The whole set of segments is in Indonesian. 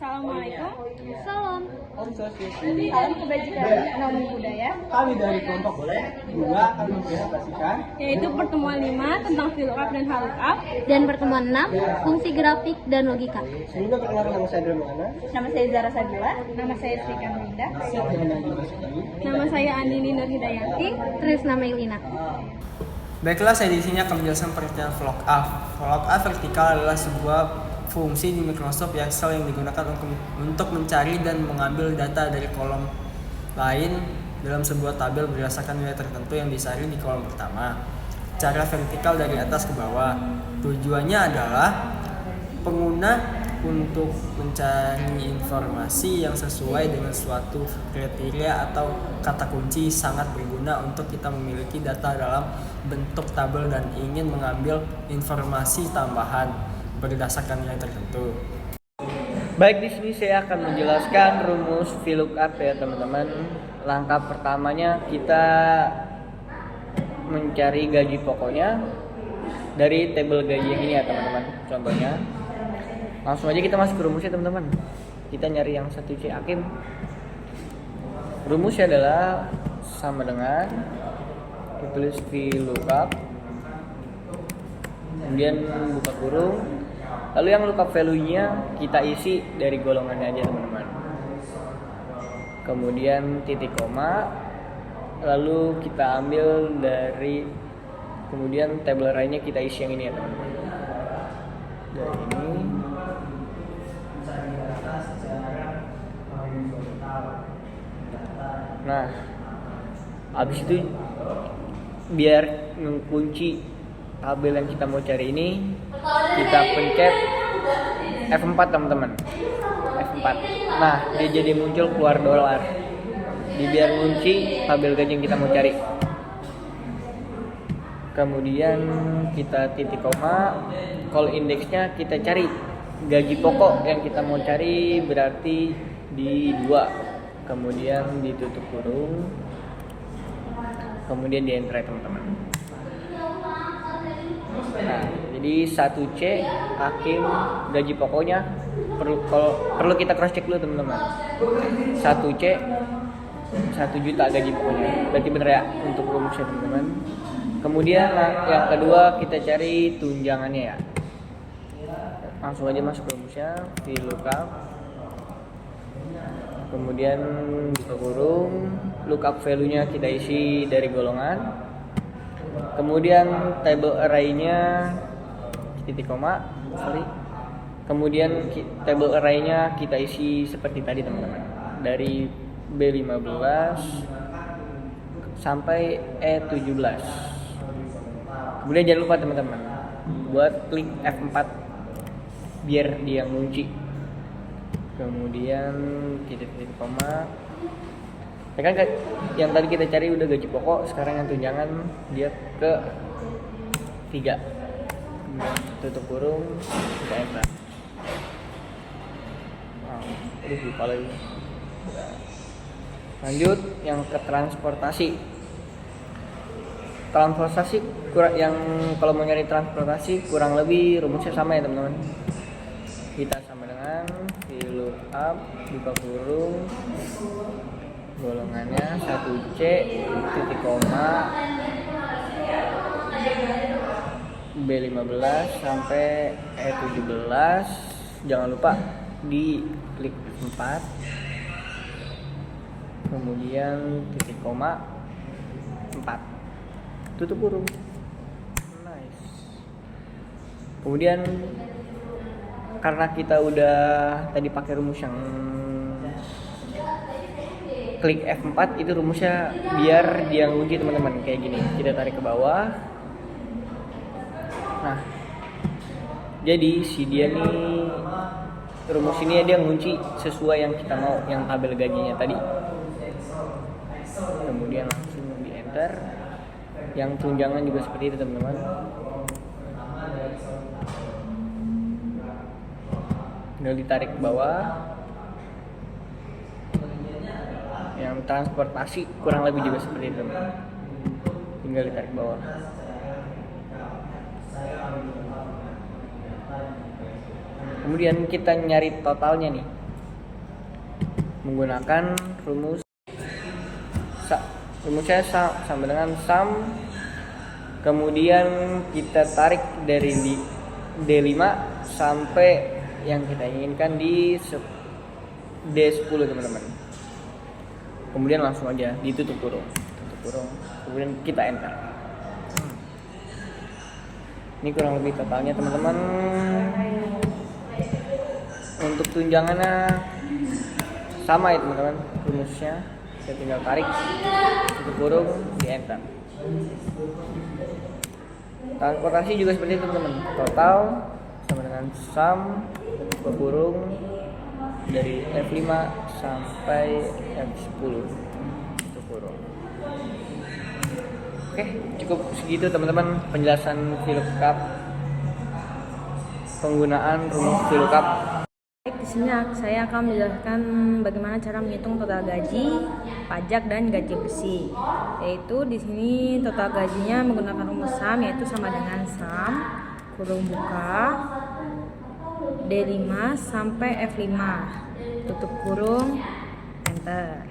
Assalamualaikum. Salam. Om Swastiastu. Salam kebajikan ekonomi budaya. Kami dari kelompok boleh juga akan mempresentasikan Yaitu pertemuan 5 tentang VLOOKUP dan HLOOKUP. Dan pertemuan 6, fungsi grafik dan logika. sebelumnya perkenalkan nama saya Dra Muhammad. Nama saya Zara Sabila. Nama saya Sri Kamrinda. Siap dengan yang dimasuki. Nama saya Andini Nur Hidayati. Trisna Meilina. Baiklah, saya di sini akan menjelaskan pengertian VLOOKUP. VLOOKUP vertikal adalah sebuah fungsi di Microsoft Excel yang digunakan untuk mencari dan mengambil data dari kolom lain dalam sebuah tabel berdasarkan nilai tertentu yang disaring di kolom pertama. Cara vertikal dari atas ke bawah. Tujuannya adalah pengguna untuk mencari informasi yang sesuai dengan suatu kriteria atau kata kunci sangat berguna untuk kita memiliki data dalam bentuk tabel dan ingin mengambil informasi tambahan berdasarkan nilai tertentu. Baik, di sini saya akan menjelaskan rumus VLOOKUP ya teman-teman. Langkah pertamanya kita mencari gaji pokoknya dari tabel gaji yang ini ya teman-teman. Contohnya, langsung aja kita masuk ke rumusnya teman-teman. Kita nyari yang 1C Hakim. Rumusnya adalah sama dengan tulis VLOOKUP, kemudian buka kurung, lalu yang lookup value-nya kita isi dari golongannya aja teman-teman. Kemudian titik koma, lalu kita ambil dari, kemudian tabel array-nya kita isi yang ini ya teman-teman. Dari ini. Nah, habis itu biar mengunci tabel yang kita mau cari ini, kita pencet F4 teman-teman. F4. Nah, dia jadi muncul keluar dolar. Di biar ngunci tabel gaji yang kita mau cari. Kemudian kita titik koma, call indeksnya kita cari gaji pokok yang kita mau cari berarti di 2. Kemudian ditutup kurung. Kemudian di enter teman-teman. Nah, jadi 1C Hakim gaji pokoknya perlu kita cross check dulu teman-teman. 1C 1 juta gaji pokoknya. Berarti benar ya untuk rumusnya teman-teman. Kemudian yang kedua kita cari tunjangannya ya. Langsung aja masuk ke rumusnya VLOOKUP. Kemudian buka kurung, lookup value-nya kita isi dari golongan. Kemudian table array-nya titik koma, Kemudian table array-nya kita isi seperti tadi teman-teman. Dari B15 sampai E17. Kemudian jangan lupa teman-teman buat klik F4 biar dia ngunci. Kemudian titik koma. Ya kan yang tadi kita cari udah gaji pokok, sekarang yang tunjangan dia ke 3. Kemudian tutup kurung, kita enter. Lupa lagi. Lanjut yang ke transportasi. Yang kalau mau nyari transportasi kurang lebih rumusnya sama ya teman-teman. Kita sama dengan VLOOKUP buka kurung, golongannya 1C titik koma B15 sampai E17. Jangan lupa di klik 4, kemudian titik koma 4, tutup kurung. Nice. Kemudian karena kita udah tadi pakai rumus yang klik F4, itu rumusnya biar dia ngunci teman-teman kayak gini. Kita tarik ke bawah. Nah, jadi si dia nih rumus ini dia ngunci sesuai yang kita mau, yang tabel gajinya tadi. Kemudian langsung di enter. Yang tunjangan juga seperti itu teman-teman. Tinggal ditarik ke bawah. Yang transportasi kurang lebih juga seperti itu teman-teman. Tinggal ditarik ke bawah. Kemudian kita nyari totalnya nih. menggunakan rumusnya sama dengan sum, kemudian kita tarik dari D5 sampai yang kita inginkan di D10 teman-teman. Kemudian langsung aja ditutup kurung, kemudian kita enter. Ini kurang lebih totalnya teman-teman. Untuk tunjangannya sama ya teman-teman, rumusnya saya tinggal tarik, tutup kurung, di enter. Transportasi juga seperti itu teman-teman, total sama dengan sum, tutup kurung, dari F5 sampai F10, tutup kurung. Oke, cukup segitu teman-teman penjelasan VLOOKUP, penggunaan rumus VLOOKUP. Di sini saya akan menjelaskan bagaimana cara menghitung total gaji, pajak dan gaji bersih. Yaitu di sini total gajinya menggunakan rumus sum, yaitu sama dengan sum kurung buka D5 sampai F5, tutup kurung, enter.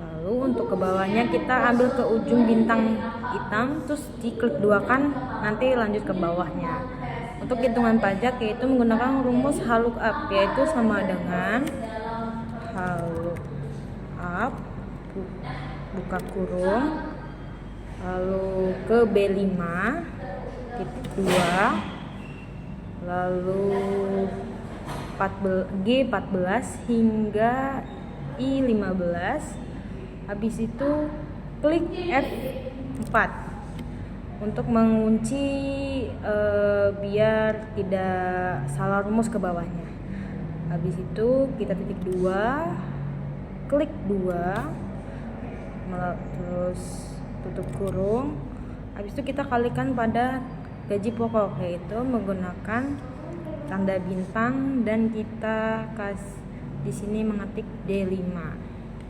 Lalu untuk ke bawahnya kita ambil ke ujung bintang hitam, terus diklik 2 kan, nanti lanjut ke bawahnya. Untuk hitungan pajak yaitu menggunakan rumus VLOOKUP, yaitu sama dengan VLOOKUP buka kurung, lalu ke B5 titik 2, lalu G14 hingga I15. Habis itu klik F4 untuk mengunci biar tidak salah rumus ke bawahnya. Habis itu kita titik 2, klik 2, terus tutup kurung. Habis itu kita kalikan pada gaji pokok, yaitu menggunakan tanda bintang dan kita di sini mengetik D5.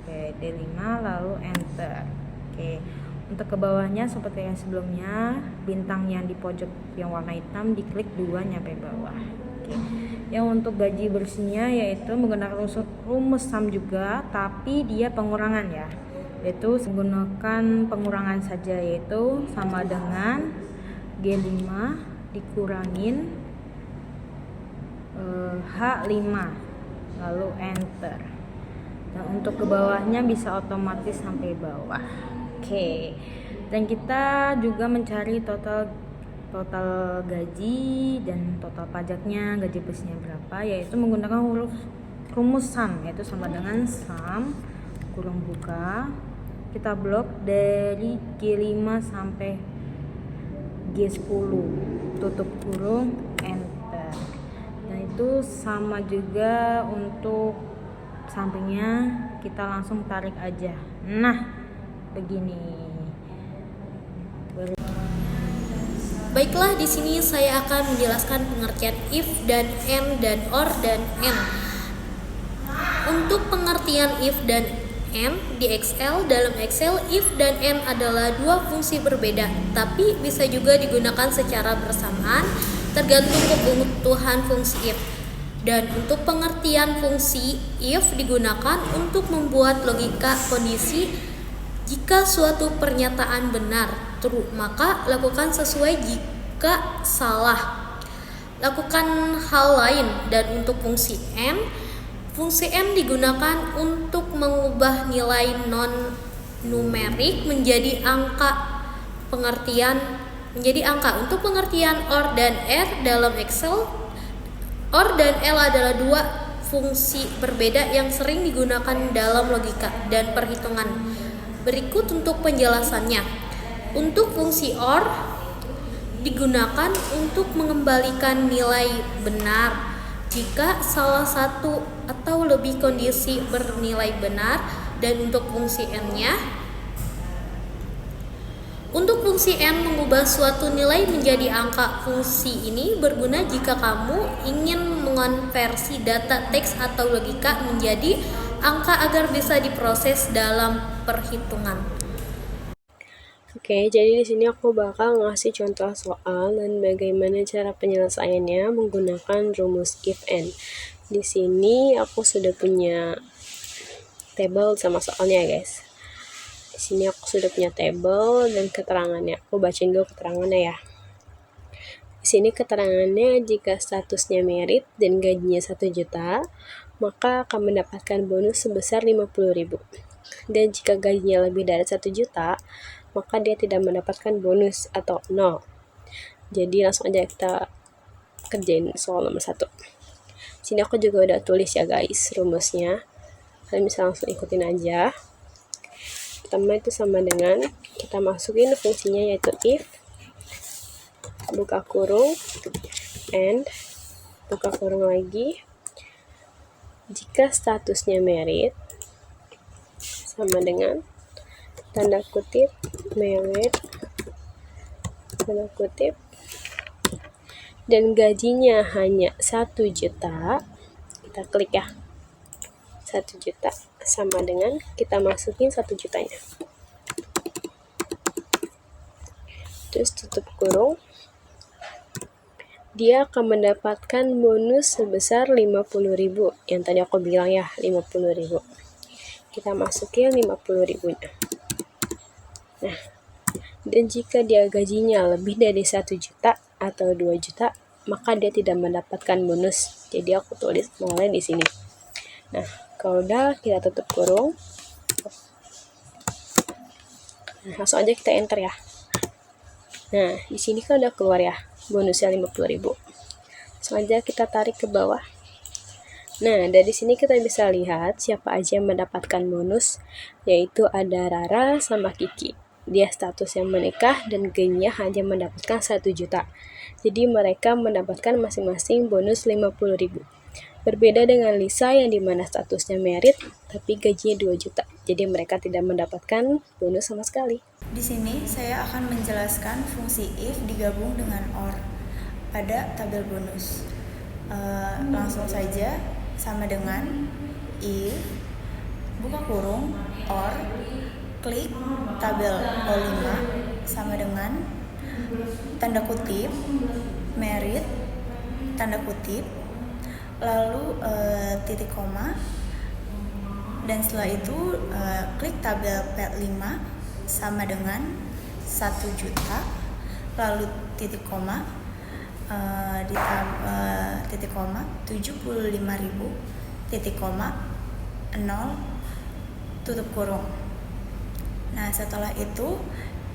Oke, D5 lalu enter. Oke. Untuk ke bawahnya seperti yang sebelumnya, bintang yang di pojok yang warna hitam diklik 2 nyampe bawah. Oke. Yang untuk gaji bersihnya yaitu menggunakan rumus sum juga, tapi dia pengurangan ya. Yaitu menggunakan pengurangan saja, yaitu sama dengan G5 dikurangin H5 lalu enter. Dan untuk ke bawahnya bisa otomatis sampai bawah. Oke. Dan kita juga mencari total gaji dan total pajaknya, gaji bersihnya berapa, yaitu menggunakan rumus sum, yaitu sama dengan sum kurung buka, kita blok dari G5 sampai G10, tutup kurung, enter. Dan itu sama juga untuk sampingnya, kita langsung tarik aja. Nah, begini. Baiklah, di sini saya akan menjelaskan pengertian if dan and dan or dan and. Untuk pengertian if dan and di Excel, dalam Excel if dan and adalah dua fungsi berbeda, tapi bisa juga digunakan secara bersamaan tergantung kebutuhan fungsi if. Dan untuk pengertian fungsi if digunakan untuk membuat logika kondisi. Jika suatu pernyataan benar, true, maka lakukan sesuai. Jika salah, lakukan hal lain. Dan untuk fungsi n digunakan untuk mengubah nilai non-numerik menjadi angka. Untuk pengertian or dan r dalam Excel, or dan l adalah dua fungsi berbeda yang sering digunakan dalam logika dan perhitungan. Berikut untuk penjelasannya. Untuk fungsi OR digunakan untuk mengembalikan nilai benar jika salah satu atau lebih kondisi bernilai benar, dan untuk fungsi N-nya, untuk fungsi N mengubah suatu nilai menjadi angka. Fungsi ini berguna jika kamu ingin mengonversi data teks atau logika menjadi angka agar bisa diproses dalam perhitungan. Oke, jadi di sini aku bakal ngasih contoh soal dan bagaimana cara penyelesaiannya menggunakan rumus if and. Di sini aku sudah punya tabel sama soalnya ya guys. Di sini aku sudah punya tabel dan keterangannya. Aku bacain dulu keterangannya ya. Di sini keterangannya, jika statusnya merit dan gajinya 1 juta, maka akan mendapatkan bonus sebesar 50.000. Dan jika gajinya lebih dari 1 juta, maka dia tidak mendapatkan bonus atau 0. Jadi langsung aja kita kerjain soal nomor 1. Sini aku juga udah tulis ya guys rumusnya. Kalian bisa langsung ikutin aja. Pertama itu sama dengan kita masukin fungsinya yaitu if buka kurung and buka kurung lagi, jika statusnya merit sama dengan tanda kutip merit tanda kutip dan gajinya hanya 1 juta, kita klik ya, 1 juta sama dengan kita masukin 1 jutanya, terus tutup kurung, dia akan mendapatkan bonus sebesar 50.000 yang tadi aku bilang ya, 50.000. Kita masukin 50.000 nya. Nah, dan jika dia gajinya lebih dari 1 juta atau 2 juta, maka dia tidak mendapatkan bonus. Jadi aku tulis nolnya di sini. Nah, kalau udah kita tutup kurung. Nah, langsung aja kita enter ya. Nah, di sini kan udah keluar ya bonusnya 50.000. Langsung aja kita tarik ke bawah. Nah, dari sini kita bisa lihat siapa aja yang mendapatkan bonus, yaitu ada Rara sama Kiki. Dia statusnya menikah dan gajinya hanya mendapatkan 1 juta. Jadi mereka mendapatkan masing-masing bonus 50.000. Berbeda dengan Lisa yang dimana statusnya merit tapi gajinya 2 juta. Jadi mereka tidak mendapatkan bonus sama sekali. Di sini saya akan menjelaskan fungsi if digabung dengan or pada tabel bonus. Langsung saja, sama dengan if buka kurung or klik tabel O5 sama dengan tanda kutip merit tanda kutip lalu titik koma, dan setelah itu klik tabel P5 sama dengan 1 juta lalu titik koma titik koma 75.000 titik koma 0 tutup kurung. Nah, setelah itu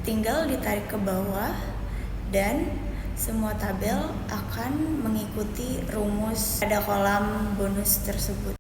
tinggal ditarik ke bawah dan semua tabel akan mengikuti rumus pada kolam bonus tersebut.